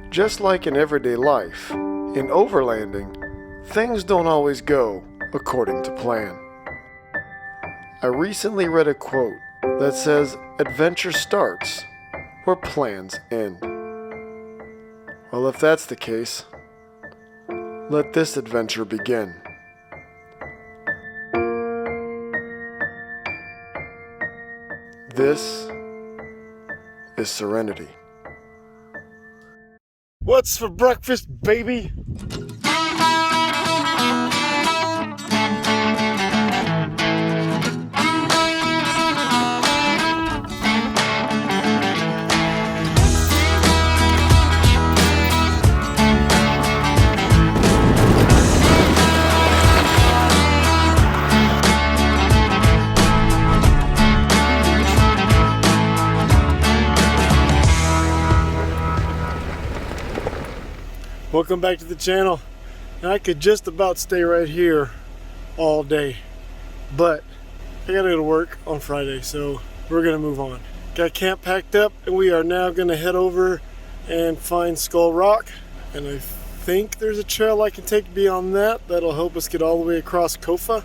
Just like in everyday life, in overlanding, things don't always go according to plan. I recently read a quote that says, "Adventure starts where plans end." Well, if that's the case, let this adventure begin. This is Serenity. What's for breakfast, baby? Welcome back to the channel. Now, I could just about stay right here all day, but I gotta go to work on Friday, so we're gonna move on. Got camp packed up, and we are now gonna head over and find Skull Rock, and I think there's a trail I can take beyond that that'll help us get all the way across KOFA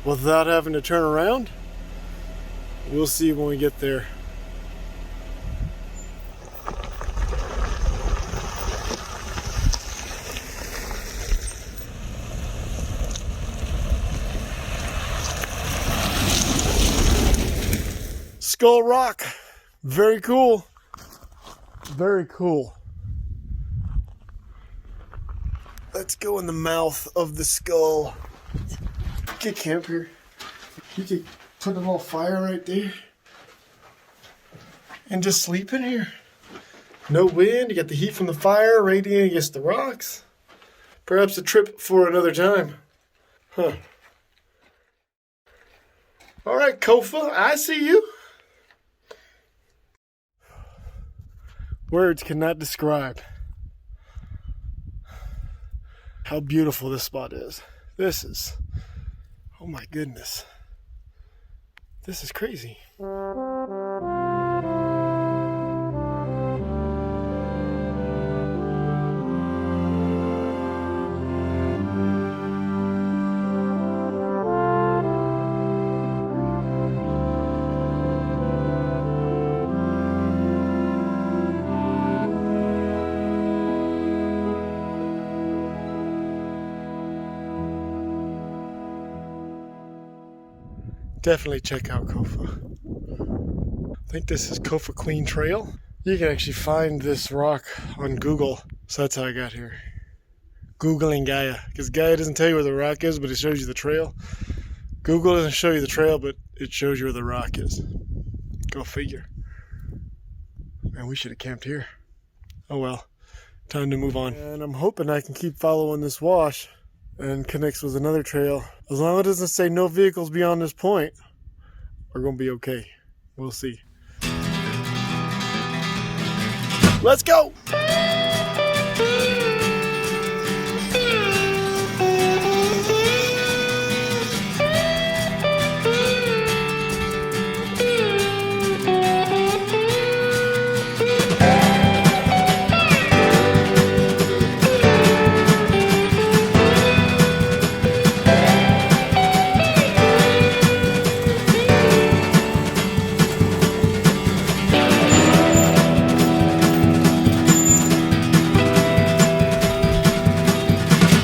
without having to turn around. We'll see when we get there. Skull Rock, very cool, very cool. Let's go in the mouth of the skull. Get camp here. You could put a little fire right there and just sleep in here. No wind, you got the heat from the fire radiating against the rocks. Perhaps a trip for another time. Huh. All right, KOFA, I see you. Words cannot describe how beautiful this spot is. This is, oh my goodness, this is crazy. Definitely check out KOFA. I think this is KOFA Queen Trail. You can actually find this rock on Google. So that's how I got here. Googling Gaia. Because Gaia doesn't tell you where the rock is, but it shows you the trail. Google doesn't show you the trail, but it shows you where the rock is. Go figure. Man, we should have camped here. Oh well. Time to move on. And I'm hoping I can keep following this wash and connects with another trail. As long as it doesn't say no vehicles beyond this point, we're gonna be okay. We'll see. Let's go!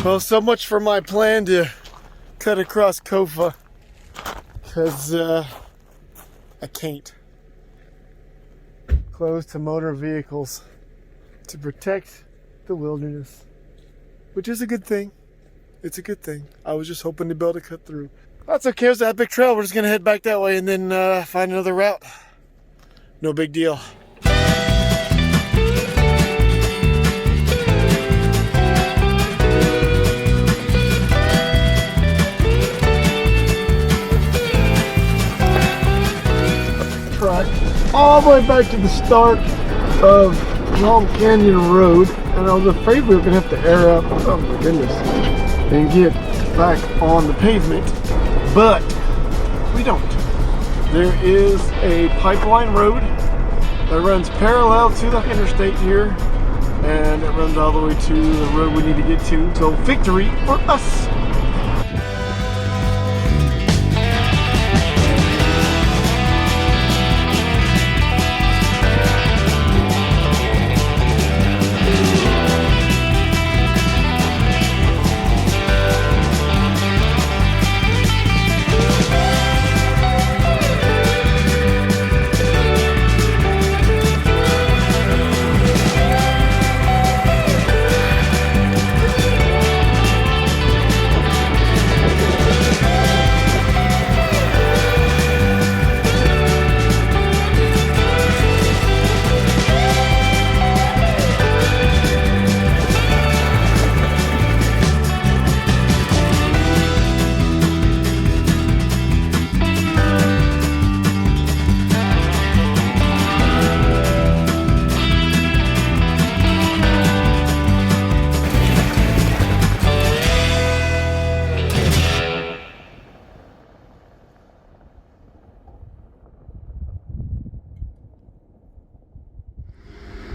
Well, so much for my plan to cut across KOFA, because I can't. Closed to motor vehicles to protect the wilderness, which is a good thing. It's a good thing. I was just hoping to be able to cut through. That's okay, it's that big trail. We're just gonna head back that way and then find another route. No big deal. All the way back to the start of Long Canyon Road, and I was afraid we were gonna have to air up, oh my goodness, and get back on the pavement, but we don't. There is a pipeline road that runs parallel to the interstate here, and it runs all the way to the road we need to get to. So victory for us!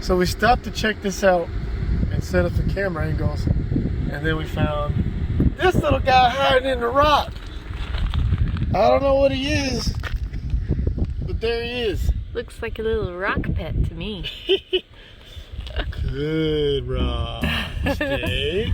So we stopped to check this out and set up the camera angles, and then we found this little guy hiding in the rock. I don't know what he is, but there he is. Looks like a little rock pet to me. Good rock. Stay.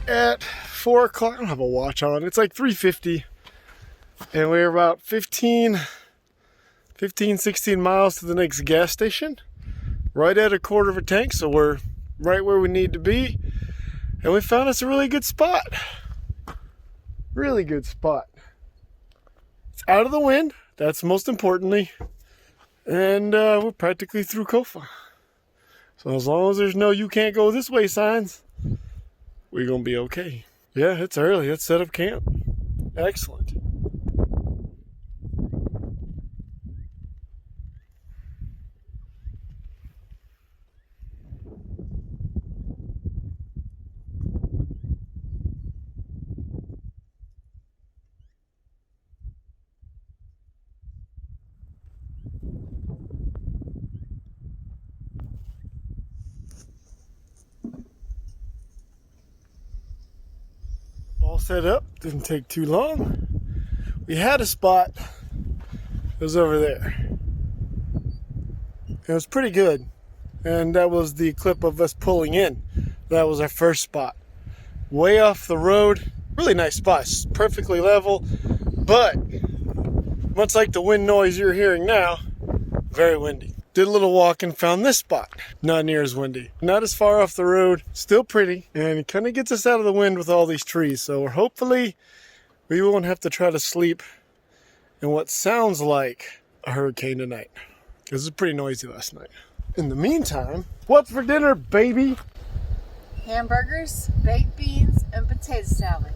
At 4 o'clock, I don't have a watch on, it's like 3:50, and we're about 16 miles to the next gas station, right at a quarter of a tank, so we're right where we need to be, and we found us a really good spot. Really good spot. It's out of the wind, that's most importantly, and we're practically through KOFA. So as long as there's no "you can't go this way" signs, we're gonna be okay. Yeah, it's early. Let's set up camp. Excellent. All set up, didn't take too long. We had a spot, it was over there. It was pretty good, and that was the clip of us pulling in. That was our first spot. Way off the road, really nice spot, it's perfectly level, but much like the wind noise you're hearing now, very windy. Did a little walking, found this spot. Not near as windy. Not as far off the road. Still pretty. And it kind of gets us out of the wind with all these trees. So hopefully we won't have to try to sleep in what sounds like a hurricane tonight. Because it was pretty noisy last night. In the meantime, what's for dinner, baby? Hamburgers, baked beans, and potato salad.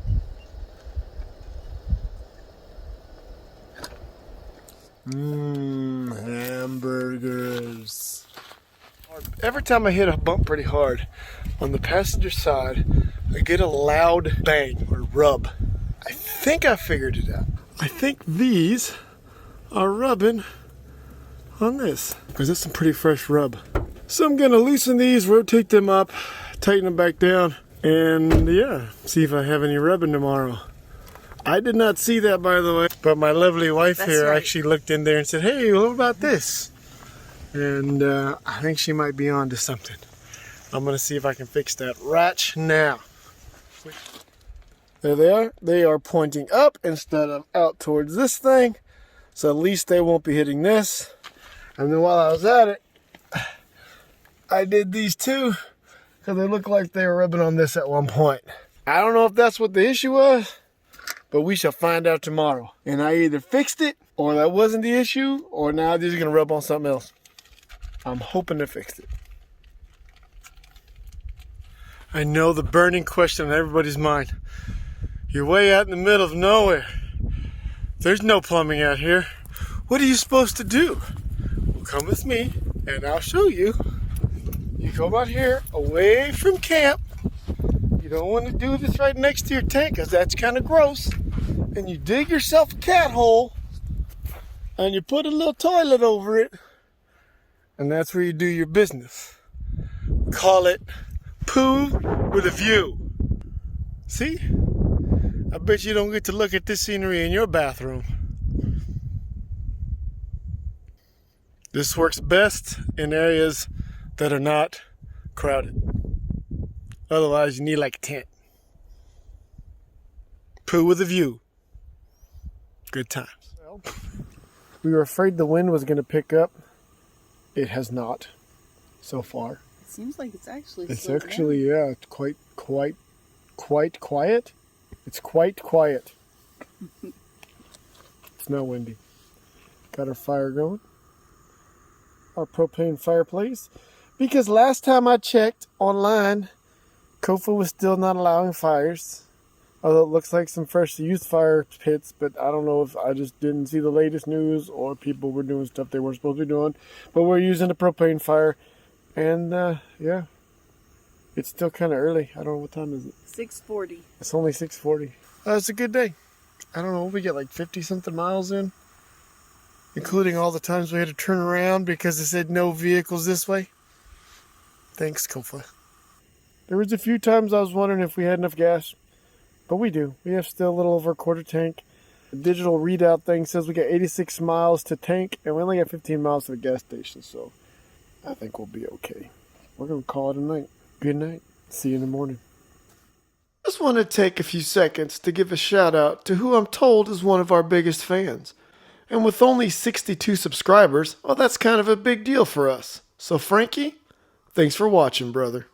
Hamburgers. Every time I hit a bump pretty hard on the passenger side, I get a loud bang or rub. I think I figured it out. I think these are rubbing on this, because that's some pretty fresh rub. So I'm gonna loosen these, rotate them up, tighten them back down, and yeah, see if I have any rubbing tomorrow. I did not see that, by the way, but my lovely wife actually looked in there and said, "Hey, what about this?" And I think she might be on to something. I'm gonna see if I can fix that right now. There they are. They are pointing up instead of out towards this thing, so at least they won't be hitting this. And then while I was at it, I did these two, because they look like they were rubbing on this at one point. I don't know if that's what the issue was, but we shall find out tomorrow. And I either fixed it, or that wasn't the issue, or now these are going to rub on something else. I'm hoping they fixed it. I know the burning question on everybody's mind. You're way out in the middle of nowhere. There's no plumbing out here. What are you supposed to do? Well, come with me, and I'll show you. You come out here, away from camp. You don't want to do this right next to your tank, because that's kind of gross. And you dig yourself a cat hole, and you put a little toilet over it, and that's where you do your business. Call it poo with a view. See? I bet you don't get to look at this scenery in your bathroom. This works best in areas that are not crowded. Otherwise, you need like a tent. Poo with a view. Good times. Well, we were afraid the wind was going to pick up. It has not so far. It seems like it's actually It's actually, yeah, it's quite quiet. It's quite quiet. It's not windy. Got our fire going. Our propane fireplace. Because last time I checked online, KOFA was still not allowing fires. Although it looks like some fresh used fire pits, but I don't know if I just didn't see the latest news or people were doing stuff they weren't supposed to be doing. But we're using a propane fire. And, yeah. It's still kind of early. I don't know what time is it. 6:40. It's only 6:40. It's a good day. I don't know, we get like 50-something miles in. Including all the times we had to turn around because they said no vehicles this way. Thanks, KOFA. There was a few times I was wondering if we had enough gas. But we do. We have still a little over a quarter tank. The digital readout thing says we got 86 miles to tank. And we only got 15 miles to the gas station. So I think we'll be okay. We're going to call it a night. Good night. See you in the morning. Just want to take a few seconds to give a shout out to who I'm told is one of our biggest fans. And with only 62 subscribers, well, that's kind of a big deal for us. So Frankie, thanks for watching, brother.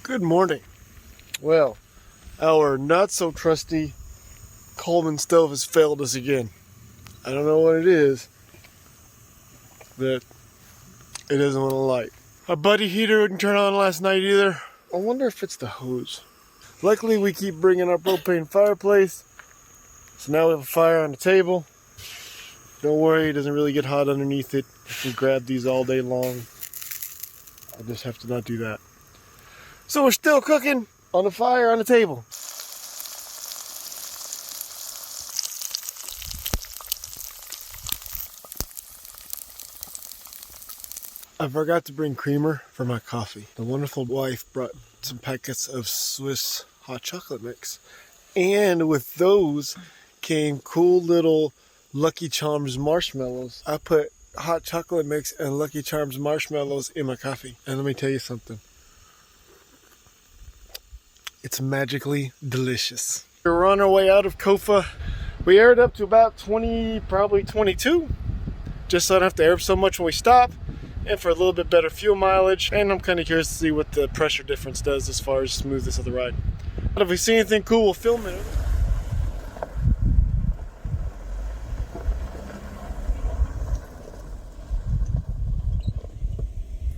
Good morning. Well, our not so trusty Coleman stove has failed us again. I don't know what it is, but it doesn't want to light. Our buddy heater wouldn't turn on last night either. I wonder if it's the hose. Luckily, we keep bringing our propane fireplace. So now we have a fire on the table. Don't worry, it doesn't really get hot underneath it. I can grab these all day long. I just have to not do that. So we're still cooking on the fire on the table. I forgot to bring creamer for my coffee. The wonderful wife brought some packets of Swiss hot chocolate mix. And with those came cool little Lucky Charms marshmallows. I put hot chocolate mix and Lucky Charms marshmallows in my coffee. And let me tell you something. It's magically delicious. We're on our way out of KOFA. We aired up to about 20, probably 22. Just so I don't have to air up so much when we stop. And for a little bit better fuel mileage. And I'm kind of curious to see what the pressure difference does as far as smoothness of the ride. But if we see anything cool, we'll film it.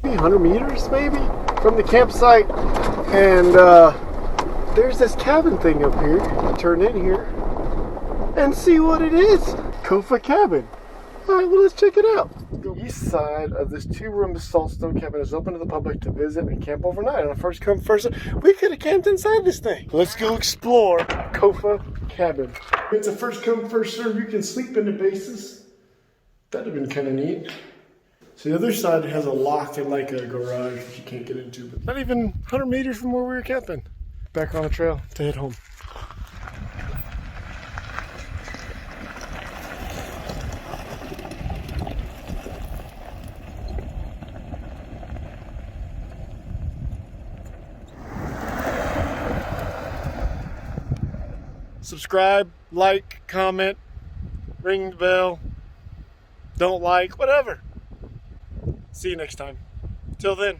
100 meters maybe from the campsite, and there's this cabin thing up here. Turn in here and see what it is. KOFA cabin. Alright, well, let's check it out. The east side of this 2-room saltstone cabin is open to the public to visit and camp overnight. On a first come first serve, we could have camped inside this thing. Let's go explore KOFA cabin. It's a first come first serve. You can sleep in the bases. That'd have been kind of neat. So the other side has a lock and like a garage that you can't get into, but not even 100 meters from where we were camping. Back on the trail to head home. Subscribe, like, comment, ring the bell, don't like, whatever. See you next time. Till then.